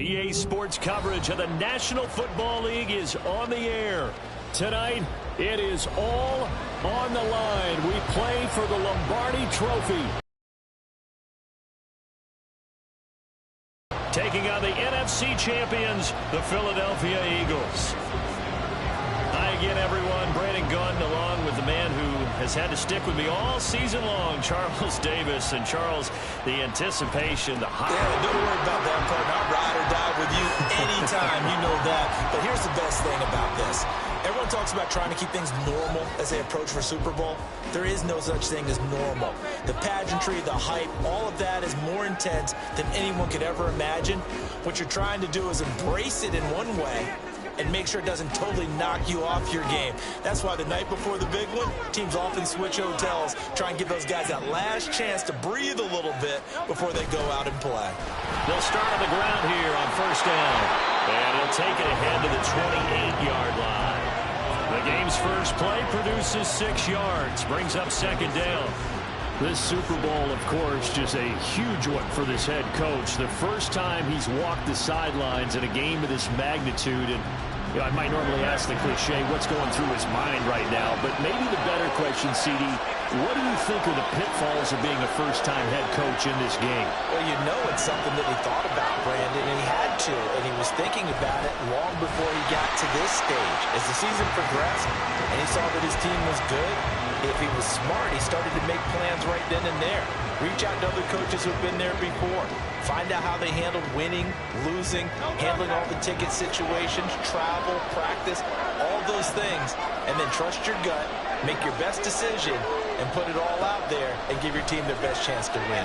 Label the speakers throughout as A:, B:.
A: EA Sports coverage of the National Football League is on the air. Tonight, it is all on the line. We play for the Lombardi Trophy. Taking on the NFC champions, the Philadelphia Eagles. Hi again, everyone. Brandon Gunn, along with the man who has had to stick with me all season long, Charles Davis. And Charles, the anticipation, the hype.
B: Yeah, don't worry about that, partner. I'll ride or die with you anytime. You know that. But here's the best thing about this. Everyone talks about trying to keep things normal as they approach for Super Bowl. There is no such thing as normal. The pageantry, the hype, all of that is more intense than anyone could ever imagine. What you're trying to do is embrace it in one way and make sure it doesn't totally knock you off your game. That's why the night before the big one, teams often switch hotels, try and give those guys that last chance to breathe a little bit before they go out and play.
A: They'll start on the ground here on first down. And he'll take it ahead to the 28-yard line. The game's first play produces 6 yards, brings up second down. This Super Bowl, of course, just a huge one for this head coach. The first time he's walked the sidelines in a game of this magnitude. And I might normally ask the cliche, what's going through his mind right now? But maybe the better question, CD, what do you think are the pitfalls of being a first-time head coach in this game?
B: Well, you know it's something that he thought about, Brandon, and he had to. And he was thinking about it long before he got to this stage. As the season progressed and he saw that his team was good, if he was smart, he started to make plans right then and there. Reach out to other coaches who've been there before. Find out how they handled winning, losing, handling all the ticket situations, travel, practice, all those things. And then trust your gut, make your best decision, and put it all out there and give your team their best chance to win.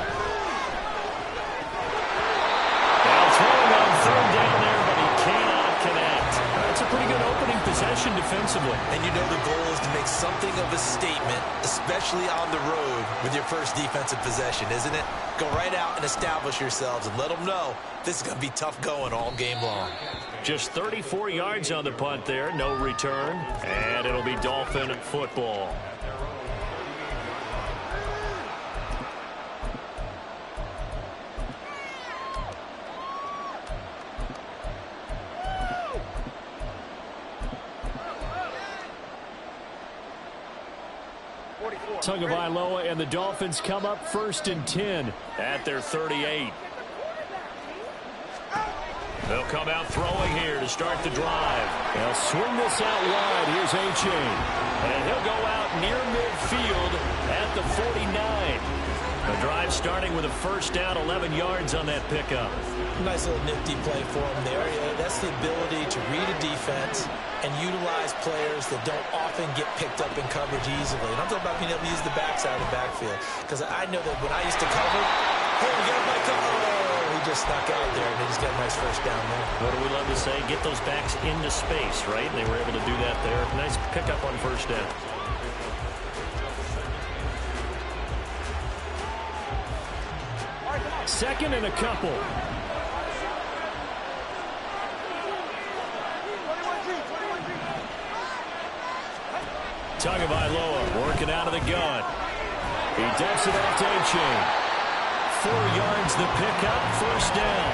A: Now throwing on third down there, but he cannot connect. That's a pretty good opening possession defensively.
B: And you know the goal is to make something of a statement, especially on the road with your first defensive possession, isn't it? Go right out and establish yourselves and let them know this is going to be tough going all game long.
A: Just 34 yards on the punt there, no return, and it'll be Dolphin football. Tagovailoa and the Dolphins come up first and 10 at their 38. They'll come out throwing here to start the drive. They'll swing this out wide. Here's A-Chain. And he'll go out near midfield at the 49. The drive starting with a first down, 11 yards on that pickup.
B: Nice little nifty play for him there. That's the ability to read a defense and utilize players that don't often get picked up in coverage easily. And I'm talking about being able to use the backside of the backfield. Because I know that when I used to cover, hey, we got my cover. He just snuck out there, and he just got a nice first down there.
A: What do we love to say? Get those backs into space, right? And they were able to do that there. Nice pickup on first down. Second and a couple. Tagovailoa working out of the gun. He dumps it off to A-Chain. 4 yards the pickup, first down.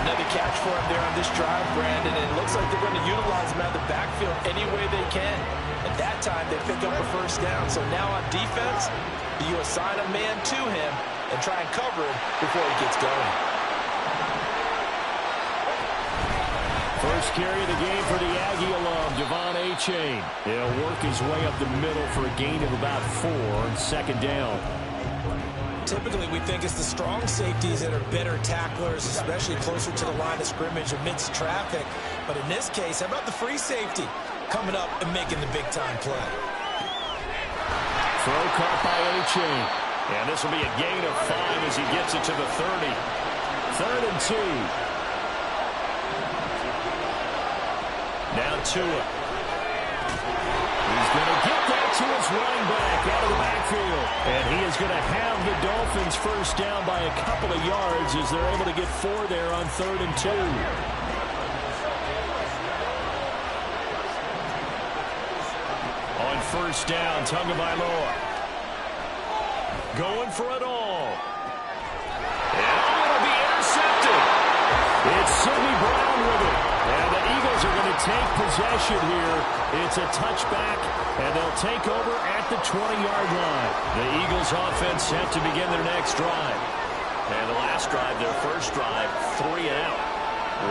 B: Another catch for him there on this drive, Brandon. And it looks like they're going to utilize him out of the backfield any way they can. At that time, they pick up a first down. So now on defense, you assign a man to him and try and cover him before he gets going.
A: First carry of the game for the Aggie alum, Devon A-Chain. He'll work his way up the middle for a gain of about 4 on second down.
B: Typically, we think it's the strong safeties that are better tacklers, especially closer to the line of scrimmage amidst traffic. But in this case, how about the free safety coming up and making the big-time play?
A: Throw caught by A-Chain. And this will be a gain of 5 as he gets it to the 30. 3rd and 2. Now Tua. He's going to get that to his running back out of the backfield. And he is going to have the Dolphins first down by a couple of yards as they're able to get 4 there on 3rd and 2. On first down, Tagovailoa. Going for it all. And it'll be intercepted. It's to take possession here. It's a touchback, and they'll take over at the 20-yard line. The Eagles offense set to begin their next drive. And the last drive, their first drive, 3 and out.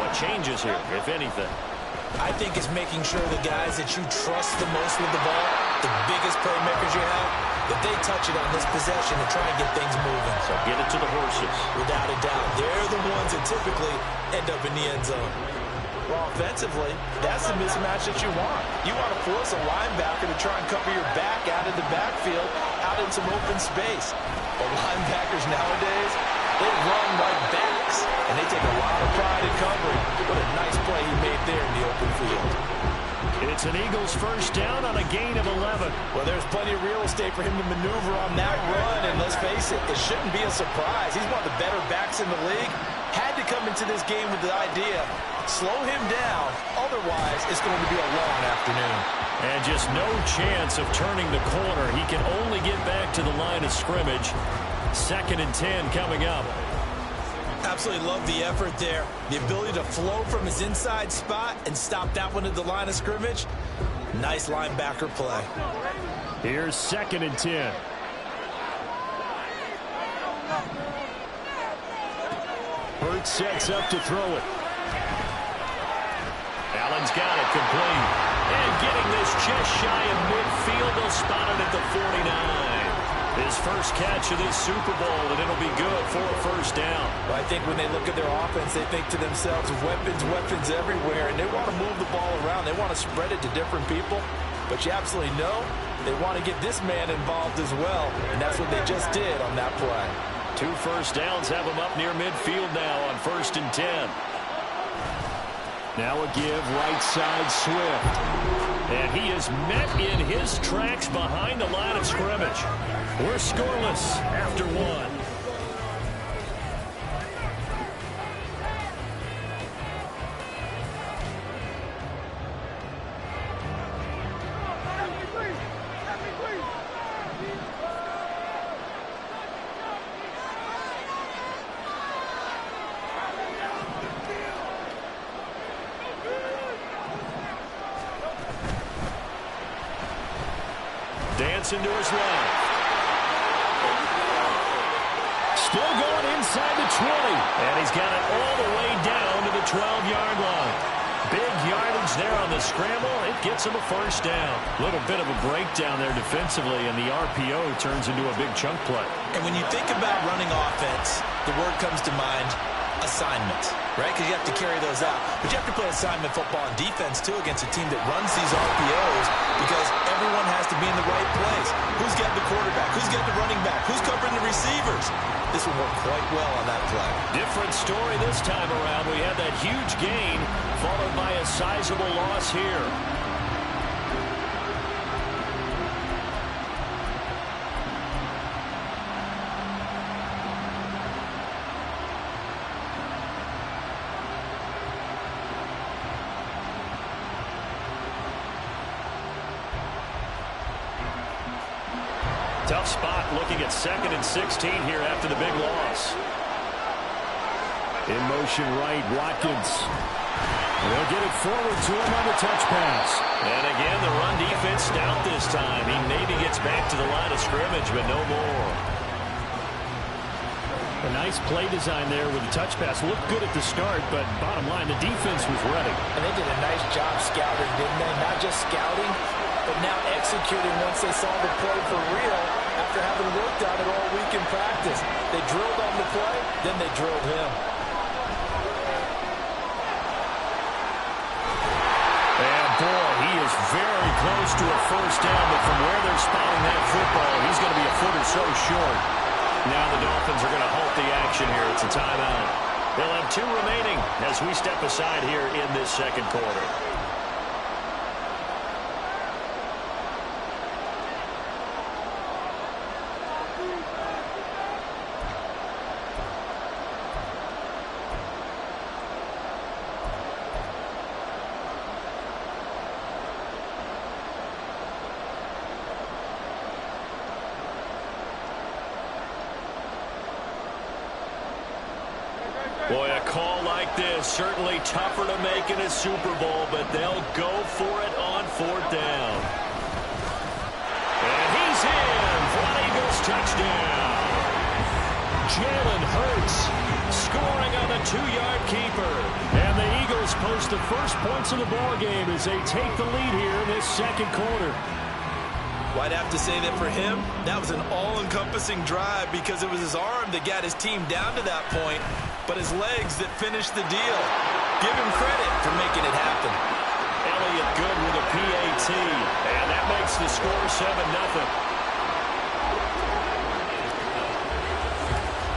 A: What changes here, if anything?
B: I think it's making sure the guys that you trust the most with the ball, the biggest playmakers you have, that they touch it on this possession and try and get things moving.
A: So get it to the horses.
B: Without a doubt, they're the ones that typically end up in the end zone. Well, offensively, that's the mismatch that you want. You want to force a linebacker to try and cover your back out of the backfield, out in some open space. But linebackers nowadays, they run like backs, and they take a lot of pride in covering. What a nice play he made there in the open field.
A: It's an Eagles first down on a gain of 11.
B: Well, there's plenty of real estate for him to maneuver on that run, and let's face it, it shouldn't be a surprise. He's one of the better backs in the league. Had to come into this game with the idea, slow him down, otherwise it's going to be a long afternoon.
A: And just no chance of turning the corner. He can only get back to the line of scrimmage. 2nd and 10 coming up.
B: Absolutely love the effort there. The ability to flow from his inside spot and stop that one at the line of scrimmage. Nice linebacker play.
A: Here's 2nd and 10. Hurts sets up to throw it. Allen's got it complete. And getting this just shy of midfield. They'll spot it at the 49. His first catch of this Super Bowl, and it'll be good for a first down.
B: Well, I think when they look at their offense, they think to themselves, weapons, weapons everywhere, and they want to move the ball around. They want to spread it to different people. But you absolutely know they want to get this man involved as well, and that's what they just did on that play.
A: 2 first downs have him up near midfield now on 1st and 10. Now a give right side Swift. And he is met in his tracks behind the line of scrimmage. We're scoreless after 1. Dancing to his left. Still going inside the 20. And he's got it all the way down to the 12-yard line. Big yardage there on the scramble. It gets him a first down. A little bit of a breakdown there defensively, and the RPO turns into a big chunk play.
B: And when you think about running offense, the word comes to mind, assignment, right? Because you have to carry those out. But you have to play assignment football on defense, too, against a team that runs these RPOs because everyone has to be in the right place. Who's got the quarterback? Who's got the running back? Who's covering the receivers? This will work quite well on that play. Different story this time around. We had that huge gain followed by a sizable loss here. Tough spot looking at 2nd and 16 here after the big loss. In motion right, Watkins. They'll get it forward to him on the touch pass. And again, the run defense stout this time. He maybe gets back to the line of scrimmage, but no more. A nice play design there with the touch pass. Looked good at the start, but bottom line, the defense was ready. And they did a nice job scouting, didn't they? Not just scouting, but now executing once they saw the play for real after having worked on it all week in practice. They drilled on the play, then they drilled him. And boy, he is very close to a first down, but from where they're spotting that football, he's going to be a foot or so short. Now the Dolphins are going to halt the action here. It's a timeout. They'll have 2 remaining as we step aside here in this second quarter. Boy, a call like this
A: Well, certainly tougher to make in a Super Bowl, but they'll go for it on 4th down. And he's in for an Eagles touchdown. Jalen Hurts scoring on the 2-yard keeper. And the Eagles post the first points of the ball game as they take the lead here in this second quarter.
B: Well, I'd have to say that for him, that was an all-encompassing drive because it was his arm that got his team down to that point, but his legs that finished the deal. Give him credit for making it happen.
A: Elliott good with a PAT, and that makes the score 7-0.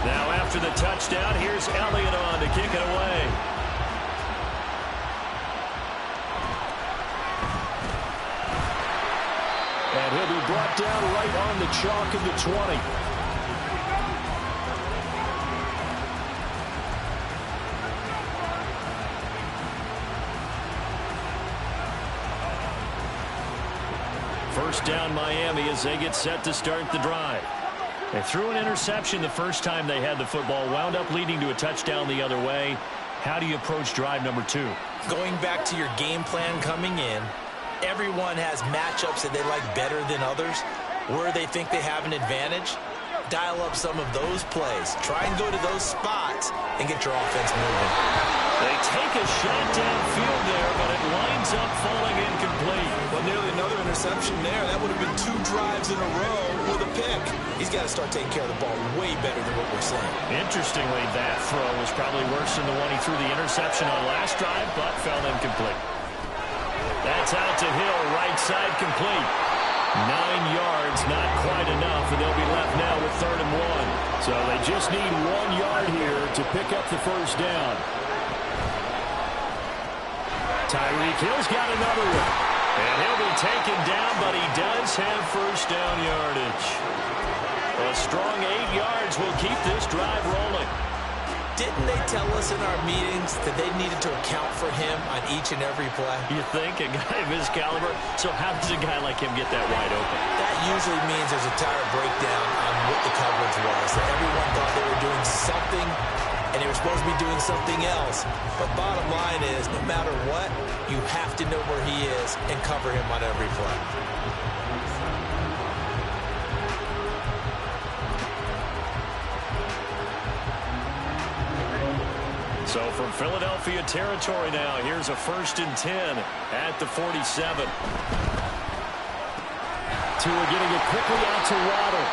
A: Now after the touchdown, here's Elliott on to kick it away. And he'll be brought down right on the chalk of the 20. First down Miami as they get set to start the drive. They threw an interception the first time they had the football, wound up leading to a touchdown the other way. How do you approach drive number 2?
B: Going back to your game plan coming in, everyone has matchups that they like better than others. Where they think they have an advantage, dial up some of those plays. Try and go to those spots and get your offense moving.
A: They take a shot downfield there, but it winds up falling incomplete.
B: Well, nearly another interception there. That would have been 2 drives in a row with a pick. He's got to start taking care of the ball way better than what we're seeing.
A: Interestingly, that throw was probably worse than the one he threw the interception on last drive, but fell incomplete. That's out to Hill, right side complete. 9 yards, not quite enough, and they'll be left now with 3rd and 1.
C: So they just need 1 yard here to pick up the first down.
A: Tyreek Hill's got another one. And he'll be taken down, but he does have first down yardage. A strong 8 yards will keep this drive rolling.
B: Didn't they tell us in our meetings that they needed to account for him on each and every play?
A: You think? A guy of his caliber? So how does a guy like him get that wide open?
B: That usually means there's a tire breakdown on what the coverage was. That everyone thought they were doing something, and they were supposed to be doing something else. But bottom line is, no matter what, you have to know where he is and cover him on every play.
A: So from Philadelphia territory now, here's a 1st and 10 at the 47.
C: Tua getting it quickly out to Waddle.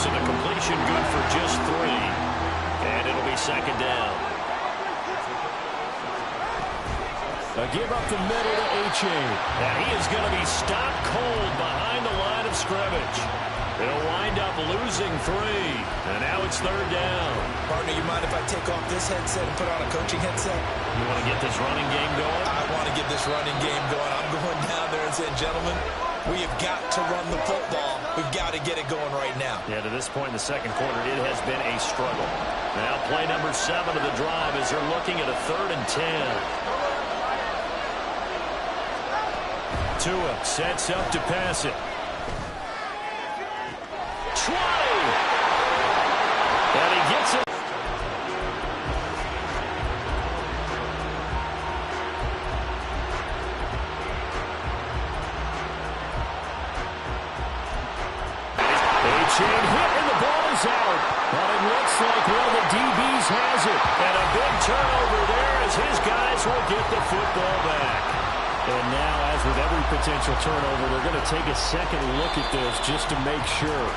A: So the completion good for just 3. And it'll be 2nd down.
C: A give up the middle to H.A.
A: And he is going to be stopped cold behind the line of scrimmage. They'll wind up losing 3. And now it's 3rd down.
B: Partner, you mind if I take off this headset and put on a coaching headset?
A: You want to get this running game going?
B: I want to get this running game going. I'm going down there and saying, gentlemen, we have got to run the football. We've got to get it going right now.
A: Yeah, to this point in the second quarter, it has been a struggle. Now play number 7 of the drive as they're looking at a 3rd and 10. Tua sets up to pass it. 20! And he gets it.
C: Chain hit and the ball is out. But it looks like one of the DBs has it.
A: And a big turnover there as his guys will get the football back.
C: And now, as with every potential turnover, they're going to take a second look at this just to make sure.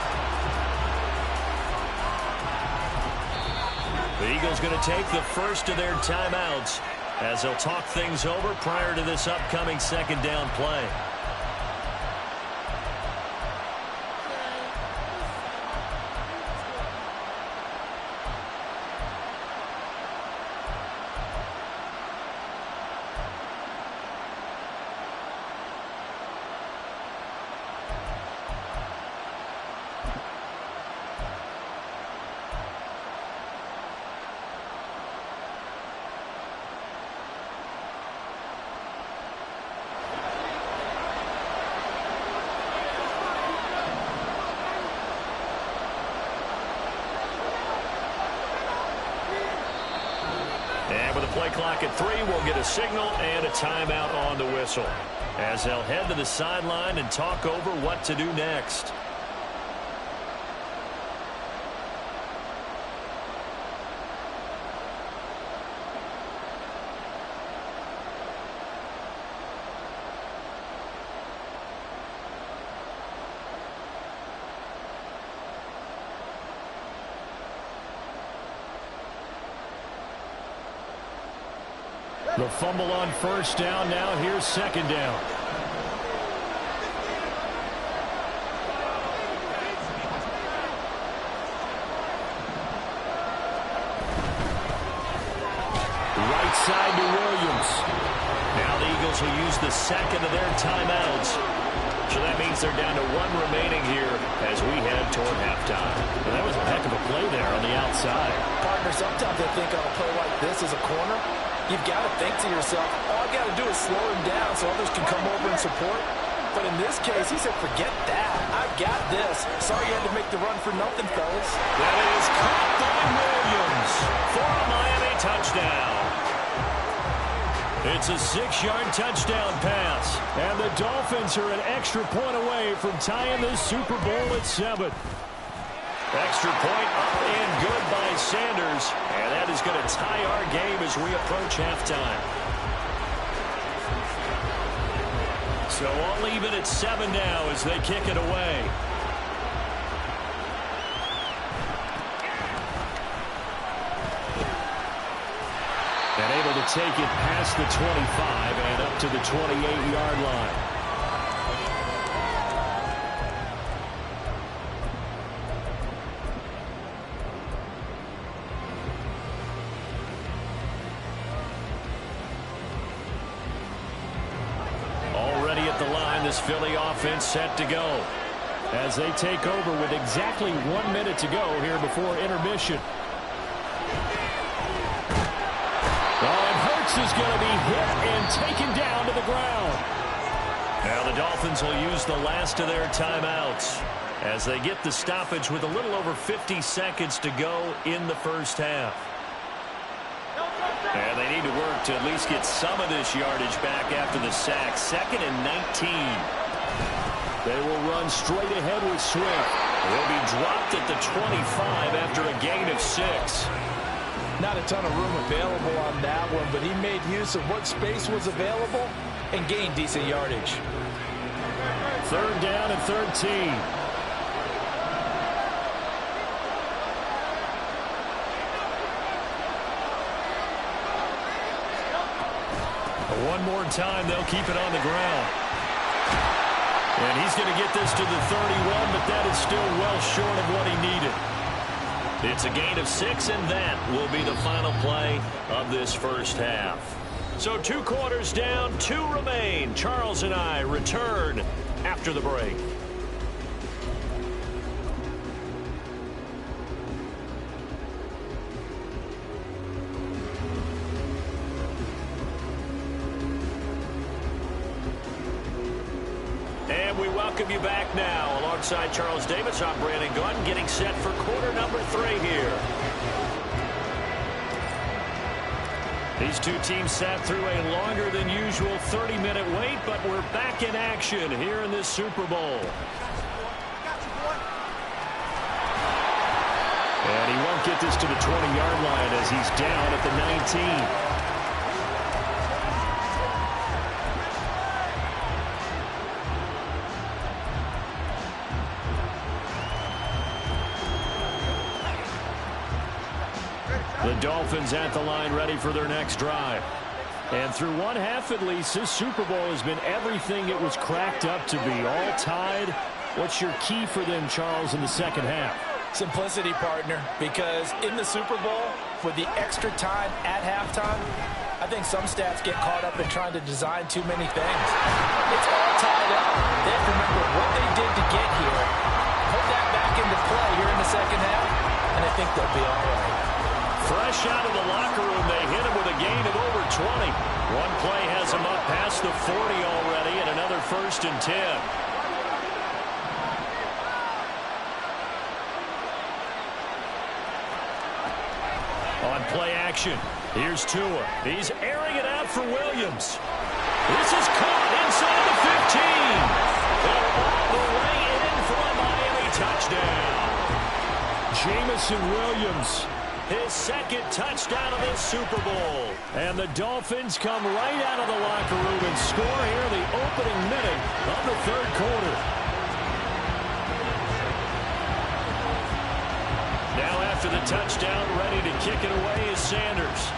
A: The Eagles going to take the first of their timeouts as they'll talk things over prior to this upcoming 2nd down play. play clock at 3. We'll get a signal and a timeout on the whistle, as they'll head to the sideline and talk over what to do next.
C: The fumble on first down. Now here's second down. Right side to Williams.
A: Now the Eagles will use the second of their timeouts. So that means they're down to 1 remaining here as we head toward halftime.
C: Well, that was a heck of a play there on the outside.
B: Partner, sometimes I think on a play like this as a corner, you've got to think to yourself, all I got to do is slow him down so others can come over and support. But in this case, he said, forget that. I got this. Sorry you had to make the run for nothing, fellas.
A: That is caught by Williams for a Miami touchdown. It's a 6-yard touchdown pass.
C: And the Dolphins are an extra point away from tying this Super Bowl at 7.
A: Extra point up and good by Sanders. And that is going to tie our game as we approach halftime. So all even at 7 now as they kick it away.
C: And able to take it past the 25 and up to the 28-yard line.
A: Already at the line, this Philly offense set to go,
C: as they take over with exactly 1 minute to go here before intermission. Is going to be hit and taken down to the ground.
A: Now the Dolphins will use the last of their timeouts as they get the stoppage with a little over 50 seconds to go in the first half. And they need to work to at least get some of this yardage back after the sack. 2nd and 19.
C: They will run straight ahead with Swift.
A: They'll be dropped at the 25 after a gain of 6.
B: Not a ton of room available on that one, but he made use of what space was available and gained decent yardage.
C: 3rd down and 13.
A: One more time, they'll keep it on the ground. And he's going to get this to the 31, but that is still well short of what he needed. It's a gain of 6, and that will be the final play of this first half. So 2 quarters down, 2 remain. Charles and I return after the break. And we welcome you back now. Alongside Charles Davis, I'm Brandon Gunn, getting set for quarter number 3 here. These two teams sat through a longer than usual 30-minute wait, but we're back in action here in this Super Bowl.
C: And he won't get this to the 20-yard line as he's down at the 19. The Dolphins at the line ready for their next drive. And through one half at least, this Super Bowl has been everything it was cracked up to be. All tied. What's your key for them, Charles, in the second half?
B: Simplicity, partner, because in the Super Bowl, with the extra time at halftime, I think some stats get caught up in trying to design too many things. It's all tied up. They have to remember what they did to get here, put that back into play here in the second half, and I think they'll be all right.
A: Fresh out of the locker room, they hit him with a gain of over 20. One play has him up past the 40 already, and another 1st and 10.
C: On play action, here's Tua. He's airing it out for Williams. This is caught inside the 15. They're all the way in for a Miami touchdown. Jamison Williams, his second touchdown of this Super Bowl. And the Dolphins come right out of the locker room and score here the opening minute of the third quarter. Now after the touchdown, ready to kick it away is Sanders.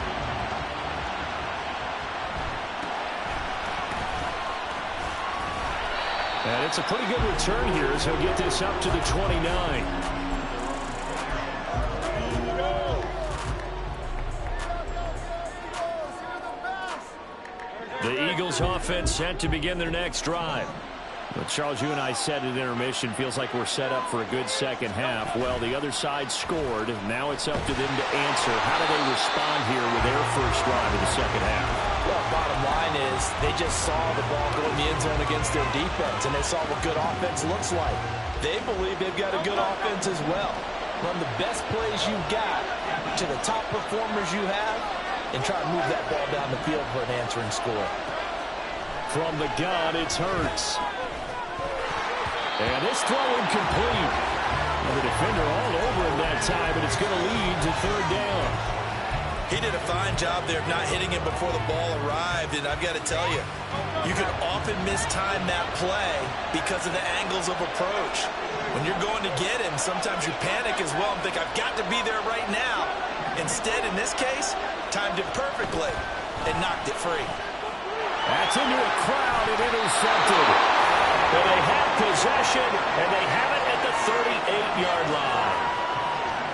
C: And it's a pretty good return here as he'll get this up to the 29. The Eagles offense set to begin their next drive. Well, Charles, you and I said at intermission, feels like we're set up for a good second half. Well, the other side scored. Now it's up to them to answer. How do they respond here with their first drive of the second half?
B: Well, bottom line is they just saw the ball go in the end zone against their defense, and they saw what good offense looks like. They believe they've got a good offense as well. Run the best plays you've got to the top performers you have, and try to move that ball down the field for an answering score.
C: From the gun, it's Hurts. And this throw incomplete. The defender all over him that time, and it's going to lead to third down.
B: He did a fine job there of not hitting him before the ball arrived, and I've got to tell you, you can often mistime that play because of the angles of approach. When you're going to get him, sometimes you panic as well and think, I've got to be there right now. Instead, in this case, timed it perfectly and knocked it free.
C: That's into a crowd and intercepted. But they have possession, and they have it at the 38-yard line.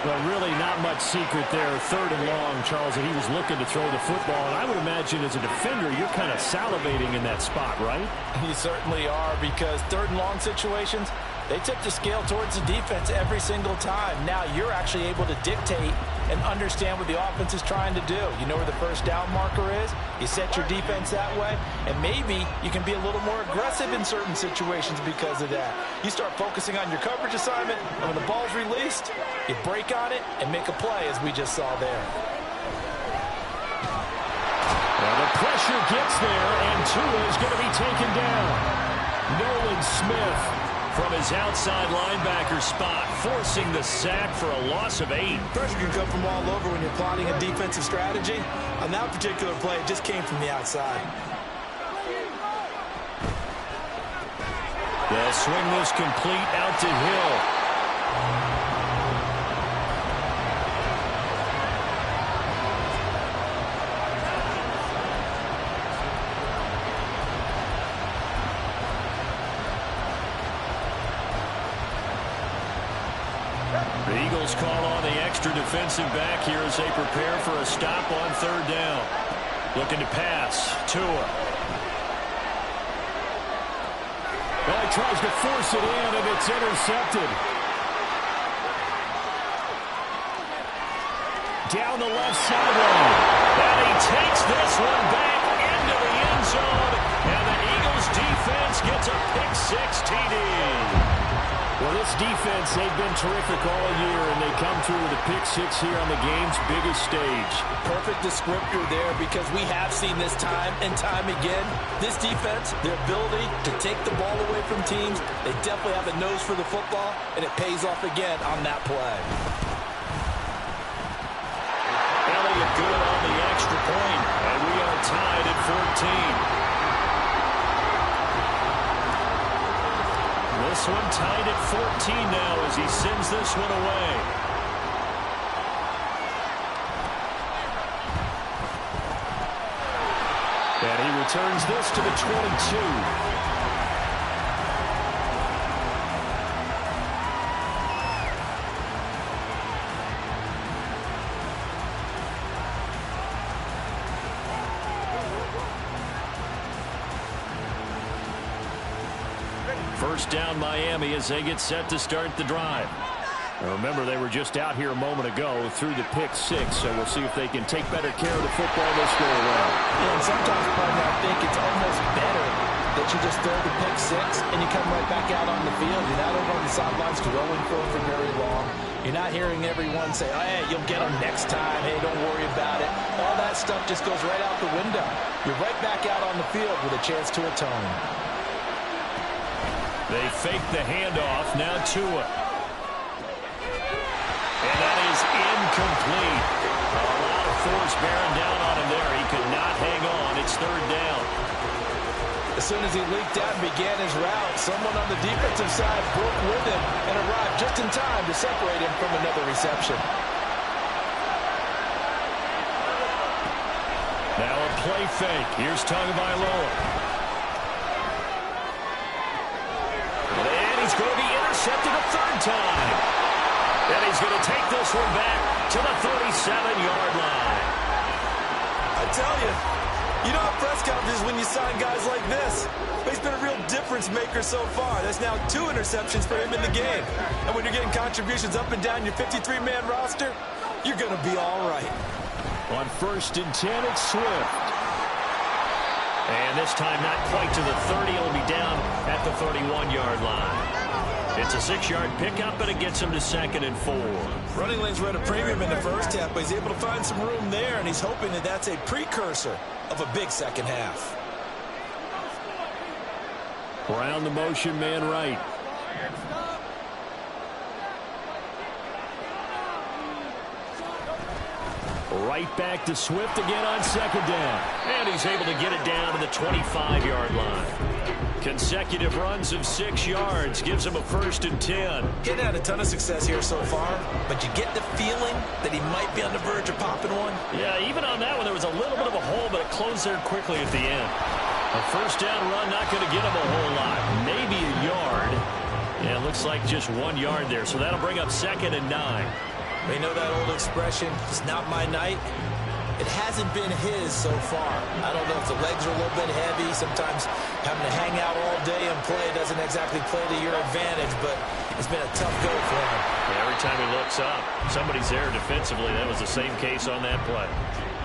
C: Well, really not much secret there. Third and long, Charles, and he was looking to throw the football. And I would imagine as a defender, you're kind of salivating in that spot, right?
B: You certainly are, because third and long situations, they tip the scale towards the defense every single time. Now you're actually able to dictate and understand what the offense is trying to do. You know where the first down marker is. You set your defense that way, and maybe you can be a little more aggressive in certain situations because of that. You start focusing on your coverage assignment, and when the ball's released, you break on it and make a play, as we just saw there.
C: Well, the pressure gets there, and Tua is going to be taken down. Nolan Smith from his outside linebacker spot, forcing the sack for a loss of 8.
B: Pressure can come from all over when you're plotting a defensive strategy. On that particular play, it just came from the outside.
C: They'll swing this complete out to Hill. The Eagles call on the extra defensive back here as they prepare for a stop on third down. Looking to pass. Tua. Well, he tries to force it in, and it's intercepted. Down the left sideline. And he takes this one back into the end zone. And the Eagles defense gets a pick-6 TD. Well, this defense, they've been terrific all year, and they come through with a pick-6 here on the game's biggest stage.
B: Perfect descriptor there, because we have seen this time and time again. This defense, their ability to take the ball away from teams, they definitely have a nose for the football, and it pays off again on that play.
C: Elliott good on the extra point, and we are tied at 14. This one tied at 14 now as he sends this one away. And he returns this to the 22. First down Miami as they get set to start the drive. Now remember, they were just out here a moment ago through the pick-6, so we'll see if they can take better care of the football this go around.
B: And sometimes, partner, I think it's almost better that you just throw the pick six and you come right back out on the field. You're not over on the sidelines dwelling for very long. You're not hearing everyone say, oh, hey, you'll get them next time. Hey, don't worry about it. All that stuff just goes right out the window. You're right back out on the field with a chance to atone.
C: They fake the handoff. Now Tua. And that is incomplete. A lot of force bearing down on him there. He could not hang on. It's third down.
B: As soon as he leaked out and began his route, someone on the defensive side broke with him and arrived just in time to separate him from another reception.
C: Now a play fake. Here's Tagovailoa. And he's going to be intercepted a third time. And he's going to take this one back to the 37-yard line.
B: I tell you, you don't have press conferences when you sign guys like this. But he's been a real difference maker so far. That's now 2 interceptions for him in the game. And when you're getting contributions up and down your 53-man roster, you're going to be all right.
C: On 1st and 10, it's Swift. And this time not quite to the 30. It'll be down at the 31-yard line. It's a 6-yard pickup, and it gets him to 2nd and 4.
B: Running lanes were at a premium in the first half, but he's able to find some room there, and he's hoping that that's a precursor of a big second half.
C: Brown the motion man right. Right back to Swift again on 2nd down. And he's able to get it down to the 25-yard line. Consecutive runs of 6 yards gives him a 1st and 10.
B: Getting had a ton of success here so far, but you get the feeling that he might be on the verge of popping one.
C: Yeah, even on that one, there was a little bit of a hole, but it closed there quickly at the end. A 1st down run, not going to get him a whole lot. Maybe a yard. Yeah, it looks like just 1 yard there, so that'll bring up 2nd and 9.
B: We know that old expression, it's not my night. It hasn't been his so far. I don't know if the legs are a little bit heavy. Sometimes having to hang out all day and play doesn't exactly play to your advantage, but it's been a tough go for him.
C: Yeah, every time he looks up, somebody's there defensively. That was the same case on that play.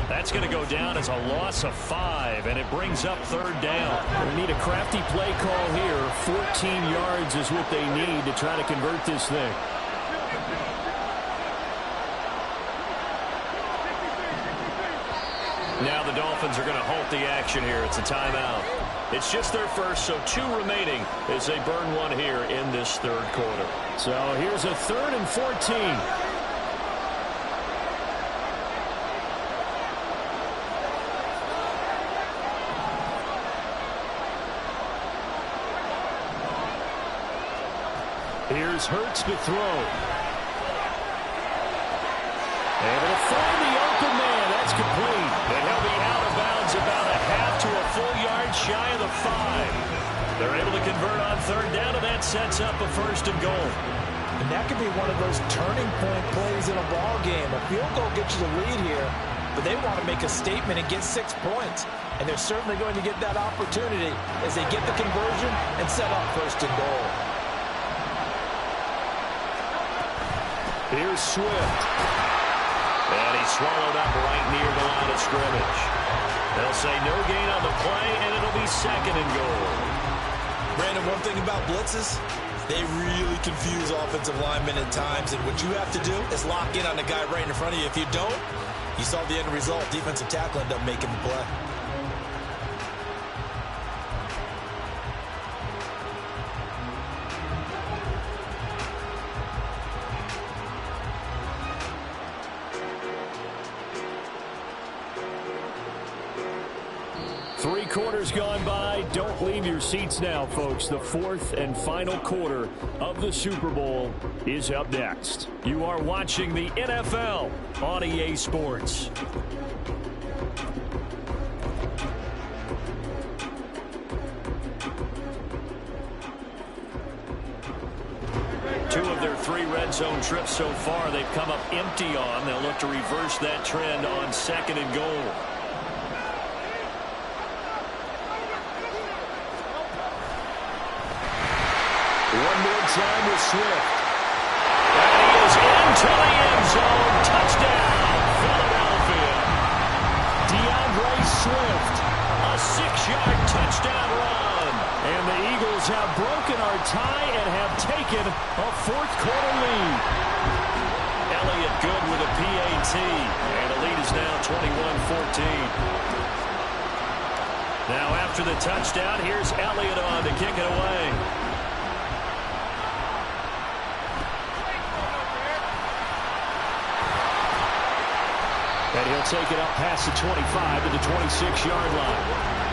C: That's going to go down as a loss of 5, and it brings up 3rd down. They need a crafty play call here. 14 yards is what they need to try to convert this thing. Now the Dolphins are going to halt the action here. It's a timeout. It's just their first, so 2 remaining as they burn 1 here in this 3rd quarter. So here's a 3rd and 14. Here's Hurts to throw. Able to find the open man. That's complete. And he'll be out of bounds about a half to a full yard shy of the 5. They're able to convert on 3rd down, and that sets up a 1st and goal.
B: And that could be one of those turning point plays in a ball game. A field goal gets you the lead here, but they want to make a statement and get 6 points. And they're certainly going to get that opportunity as they get the conversion and set up 1st and goal.
C: Here's Swift. And he's swallowed up right near the line of scrimmage. They'll say no gain on the play, and it'll be 2nd and goal.
B: Brandon, one thing about blitzes, they really confuse offensive linemen at times, and what you have to do is lock in on the guy right in front of you. If you don't, you saw the end result. Defensive tackle ended up making the play.
C: Three quarters gone by. Don't leave your seats now, folks. The 4th and final quarter of the Super Bowl is up next. You are watching the NFL on EA Sports. Two of their 3 red zone trips so far they've come up empty on. They'll look to reverse that trend on 2nd and goal. One more time with Swift. And he is into the end zone. Touchdown, Philadelphia. DeAndre Swift, a 6-yard touchdown run. Eagles have broken our tie and have taken a fourth-quarter lead.
A: Elliott good with a PAT, and the lead is now 21-14. Now after the touchdown, here's Elliott on to kick it away.
C: And he'll take it up past the 25 to the 26-yard line.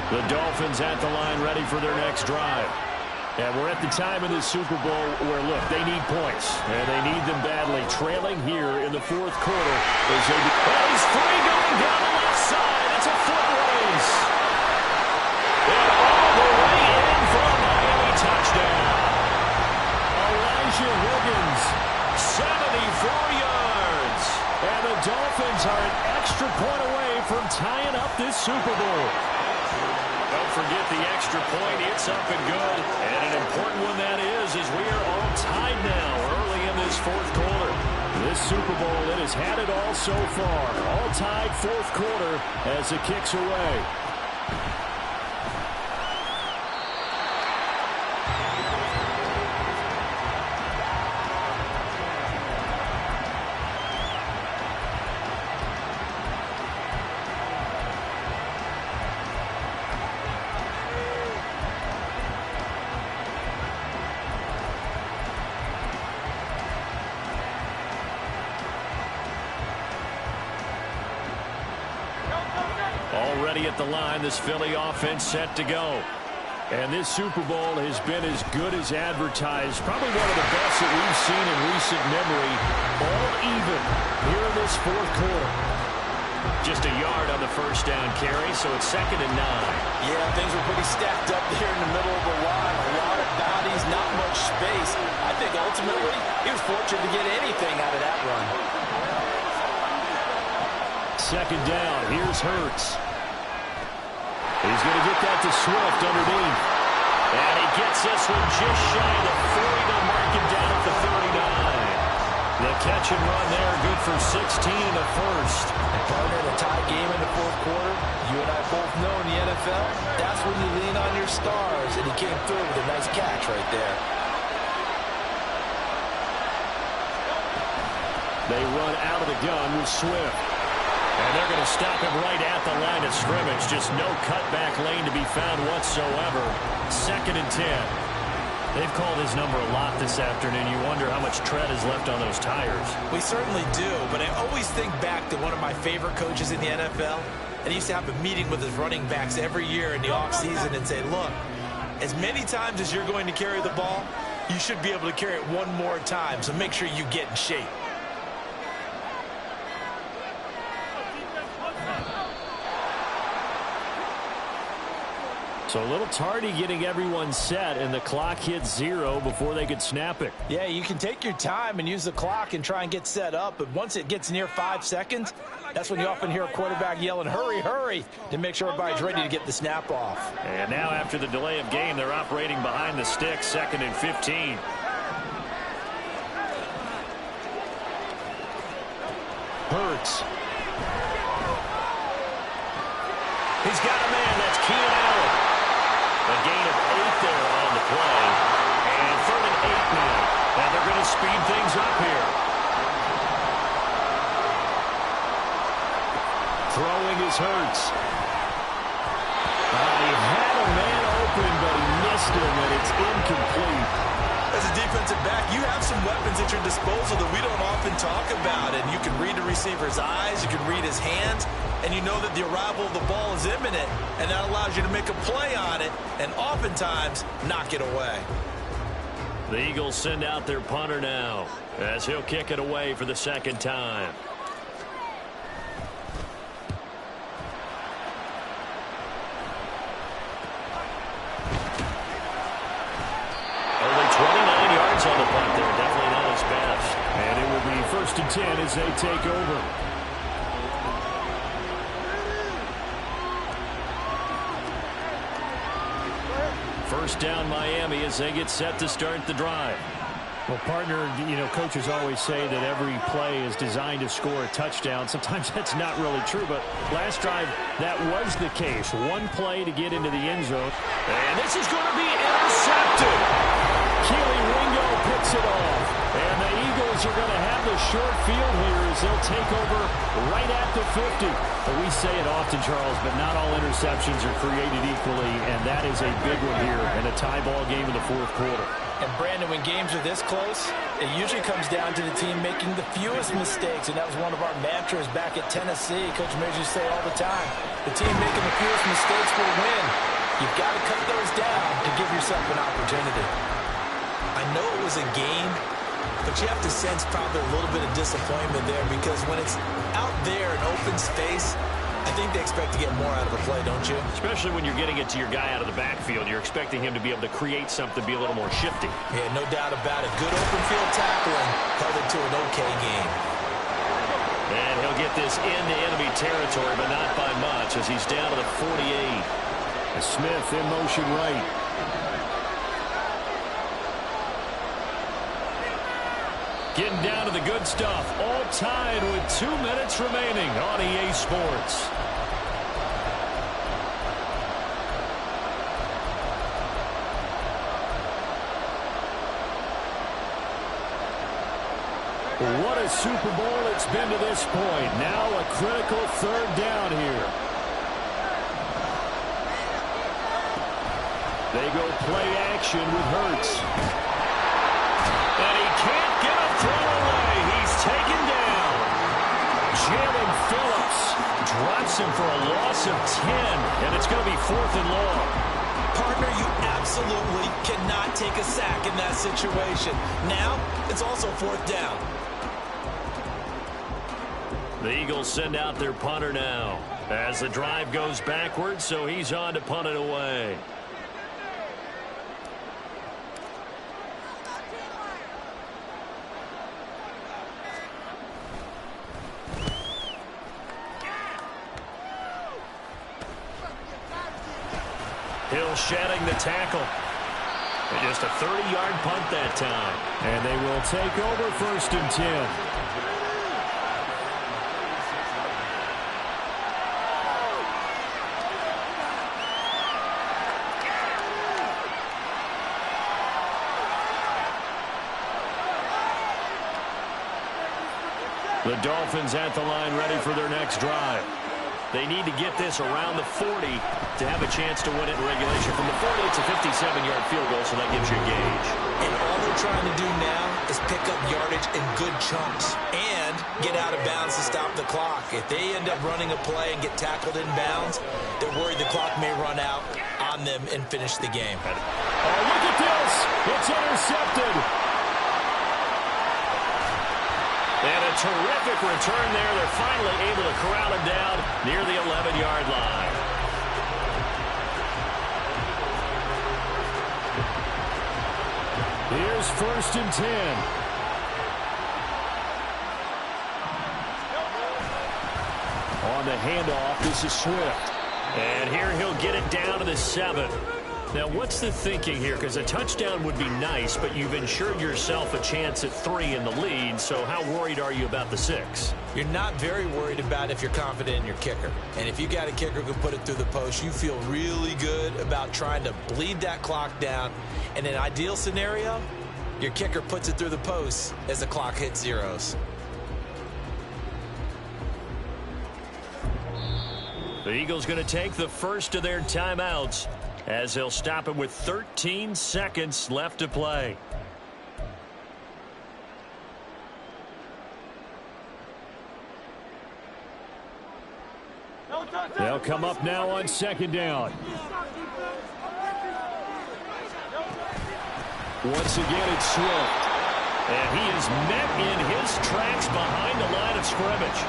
C: The Dolphins at the line ready for their next drive. And we're at the time in this Super Bowl where, look, they need points. And they need them badly. Trailing here in the fourth quarter.
A: He's free going down the left side. It's a foot race. And all the way in for a Miami touchdown.
C: Elijah Higgins, 74 yards. And the Dolphins are an extra point away from tying up this Super Bowl.
A: Don't forget the extra point. It's up and good. And an important one that is as we are all tied now early in this fourth quarter.
C: This Super Bowl, it has had it all so far. All tied fourth quarter as it kicks away. Already at the line, this Philly offense set to go. And this Super Bowl has been as good as advertised. Probably one of the best that we've seen in recent memory. All even here in this fourth quarter.
A: Just a yard on the first down carry, so it's 2nd and 9.
B: Yeah, things were pretty stacked up there in the middle of the line. A lot of bodies, not much space. I think ultimately he was fortunate to get anything out of that run.
C: 2nd down, here's Hurts. He's going to get that to Swift underneath.
A: And he gets this one just shy of the 40. They'll mark him down at the 39. The catch and run there, good for 16 in the first.
B: And partner, in a tie game in the fourth quarter, you and I both know in the NFL, that's when you lean on your stars, and he came through with a nice catch right there.
C: They run out of the gun with Swift.
A: And they're going to stop him right at the line of scrimmage. Just no cutback lane to be found whatsoever. 2nd and 10. They've called his number a lot this afternoon. You wonder how much tread is left on those tires.
B: We certainly do, but I always think back to one of my favorite coaches in the NFL. And he used to have a meeting with his running backs every year in the offseason and say, look, as many times as you're going to carry the ball, you should be able to carry it one more time, so make sure you get in shape.
C: So a little tardy getting everyone set, and the clock hits 0 before they could snap it.
B: Yeah, you can take your time and use the clock and try and get set up, but once it gets near 5 seconds, that's when you often hear a quarterback yelling, hurry, hurry, to make sure everybody's ready to get the snap off.
A: And now after the delay of game, they're operating behind the sticks, 2nd and 15.
C: Hurts.
A: He's got a man. That's Keenan Allen. A gain of 8 there on the play. And 3rd and 8 now. And they're going to speed things up here.
C: Throwing is Hurts. He had a man open, but he missed him, and it's incomplete.
B: As a defensive back, you have some weapons at your disposal that we don't often talk about. And you can read the receiver's eyes, you can read his hands, and you know that the arrival of the ball is imminent, and that allows you to make a play on it and oftentimes knock it away.
A: The Eagles send out their punter now as he'll kick it away for the 2nd time. Only 29 yards on the punt there. Definitely not his best.
C: And it will be 1st and 10 as they take over.
A: First down Miami as they get set to start the drive.
C: Well, partner, coaches always say that every play is designed to score a touchdown. Sometimes that's not really true, but last drive, that was the case. One play to get into the end zone.
A: And this is going to be intercepted.
C: Keely Ringo picks it off. And the Eagles are going to have the short field here as they'll take over right at the 50. But we say it often, Charles, but not all interceptions are created equally, and that is a big one here in a tie ball game in the fourth quarter.
B: And, Brandon, when games are this close, it usually comes down to the team making the fewest mistakes, and that was one of our mantras back at Tennessee. Coach Major used to say all the time, the team making the fewest mistakes will win. You've got to cut those down to give yourself an opportunity. I know it was a game, but you have to sense probably a little bit of disappointment there because when it's out there in open space, I think they expect to get more out of the play, don't you?
A: Especially when you're getting it to your guy out of the backfield. You're expecting him to be able to create something, be a little more shifty.
B: Yeah, no doubt about it. Good open field tackling held it to an okay game.
A: And he'll get this into enemy territory, but not by much as he's down to the 48.
C: Smith in motion right. Getting down to the good stuff. All tied with 2 minutes remaining on EA Sports. What a Super Bowl it's been to this point. Now a critical third down here. They go play action with Hurts.
A: And he can't get a throw away. He's taken down.
C: Jalen Phillips drops him for a loss of 10, and it's going to be 4th and long.
B: Partner, you absolutely cannot take a sack in that situation. Now, it's also 4th down.
A: The Eagles send out their punter now as the drive goes backwards, so he's on to punt it away. Hill shedding the tackle. And just a 30-yard punt that time.
C: And they will take over 1st and 10. The Dolphins at the line ready for their next drive.
A: They need to get this around the 40 to have a chance to win it in regulation. From the 40, it's a 57-yard field goal, so that gives you a gauge.
B: And all they're trying to do now is pick up yardage in good chunks and get out of bounds to stop the clock. If they end up running a play and get tackled in bounds, they're worried the clock may run out on them and finish the game.
C: Oh, look at this. It's intercepted.
A: And a terrific return there. They're finally able to corral him down near the 11-yard line.
C: Here's 1st and 10. On the handoff, this is Swift.
A: And here he'll get it down to the 7. Now, what's the thinking here? Because a touchdown would be nice, but you've ensured yourself a chance at 3 in the lead, so how worried are you about the 6?
B: You're not very worried about if you're confident in your kicker. And if you got a kicker who can put it through the post, you feel really good about trying to bleed that clock down. In an ideal scenario, your kicker puts it through the post as the clock hits zeros.
A: The Eagles going to take the first of their timeouts as they'll stop him with 13 seconds left to play.
C: They'll come up now on 2nd down. Once again, it's Swift.
A: And he is met in his tracks behind the line of scrimmage.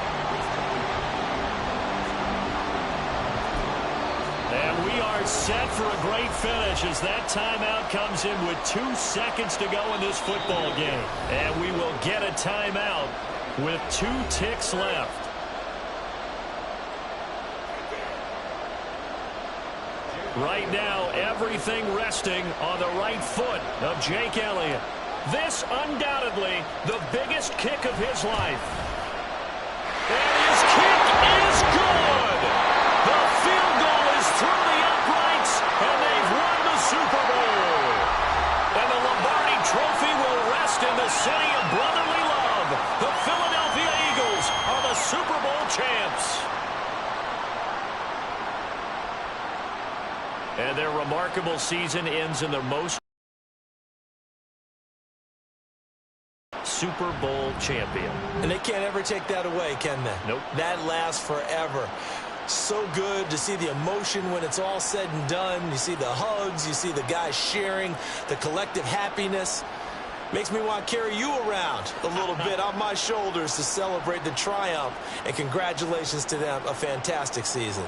A: And we are set for a great finish as that timeout comes in with 2 seconds to go in this football game. And we will get a timeout with 2 ticks left. Right now, everything resting on the right foot of Jake Elliott.
C: This undoubtedly the biggest kick of his life. And his kick is good. The field goal is through the uprights, and they've won the Super Bowl. And the Lombardi Trophy will rest in the city of brotherly love. The Philadelphia Eagles are the Super Bowl champs. And their remarkable season ends in their most Super Bowl champion.
B: And they can't ever take that away, can they?
C: Nope.
B: That lasts forever. So good to see the emotion when it's all said and done. You see the hugs, you see the guys sharing, the collective happiness. Makes me want to carry you around a little bit on my shoulders to celebrate the triumph. And congratulations to them. A fantastic season.